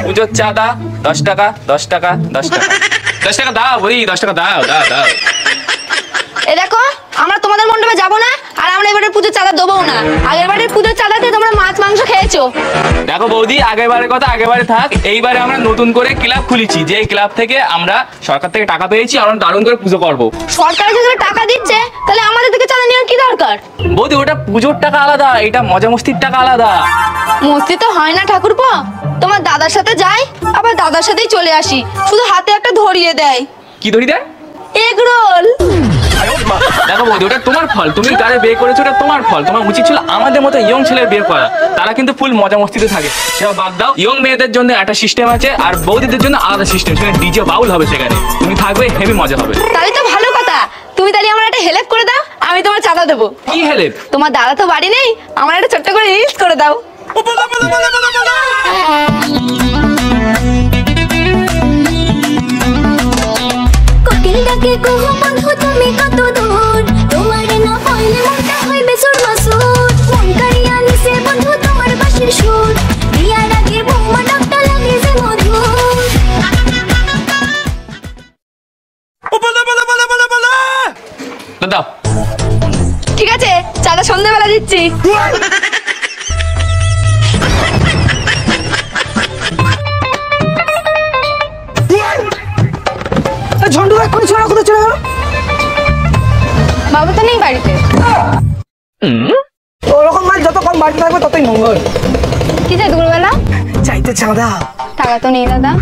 পুজোর চাঁদা 10 টাকা 10 টাকা 10 টাকা 10 টাকা দাও বলি, 10 টাকা দাও দাও দাও। এই দেখো, আমরা তোমাদের মণ্ডপে যাবো না, আর আমরা এবারে পুজোর চাঁদা দেবো না। আগের বারের পুজোর চাঁদাতে তোমরা মাছ মাংস খেয়েছো। দেখো বৌদি, আগেরবারের কথা আগেবারে থাক, এইবারে আমরা নতুন করে ক্লাব খুলেছি, যে ক্লাব থেকে আমরা সরকার থেকে টাকা পেয়েছি, আমরা দারুণ করে পুজো করবো। সরকার যদি টাকা দিচ্ছে, তাহলে আমাদের থেকে চাঁদা নেওয়ার কি দরকার? বৌদি, ওটা পুজোর টাকা আলাদা, এটা মজা মস্তির টাকা আলাদা। মস্তি তো হয় না ঠাকুরপো, তোমার দাদার সাথে যাই, আবার দাদার সাথেই চলে আসি, শুধু হাতে একটা ধরিয়ে দেয়। কি ধরি দেয়? Egg roll. দেখো বৌদি, ওটা তোমার ফল, তুমি কারে বিয়ে করেছো, ওটা তোমার ফল। তোমার উচিত ছিল আমাদের মতো ইয়ং ছেলের বিয়ে করা, তারা কিন্তু ফুল মজা মস্তিতে থাকে। সেটা বাদ দাও, ইয়ং মেয়েদের জন্য একটা সিস্টেম আছে, আর বৌদিদের জন্য আলাদা সিস্টেম, সেখানে ডিজে বাউল হবে, সেখানে তুমি থাকবে, হেভি মজা হবে। তাহলে তো ভালো কথা, তুমি তাহলে আমার একটা হেল্প করে দাও, আমি তোমার চাঁদা দেবো। কি হেল্প? তোমার দাদা তো বাড়ি নেই, আমার একটা ছোট্ট করে রিলস করে দাও। কোকিল ডাকে কুহু বন্ধু তুমি কত দূর, তোমারে না পাইলে মনটা হইবে সুরমাসুর। মন কাড়িয়া নিছে বন্ধু তোমার বাঁশির সুর, বিয়ার আগে বৌমা ডাকটা লাগে যে মধুর। দাও। ঠিক আছে, চাঁদা সন্ধ্যাবেলা দিচ্ছি। ঝন্টু ভাই কোন ছোড়া কোথায় চলে গেল? বাবা তো নেই বাড়িতে। ওরকম মাল যত কম বাড়িতে থাকবে ততই মঙ্গল। কি চাই দুপুরবেলা? চাইতে চাঁদা। টাকা তো নেই দাদা।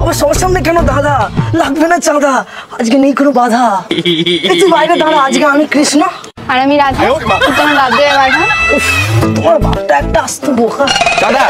আবার সবার সামনে কেন দাদা? লাগবে না চাঁদা, আজকে নেই কোনো বাধা। তুই বাইরে দাঁড়া, আজকে আমি কৃষ্ণ আর আমি রাধা, তোমার বাদ দেবে বাধা। তোমার বাপটা একটা আস্ত বোকা। দাদা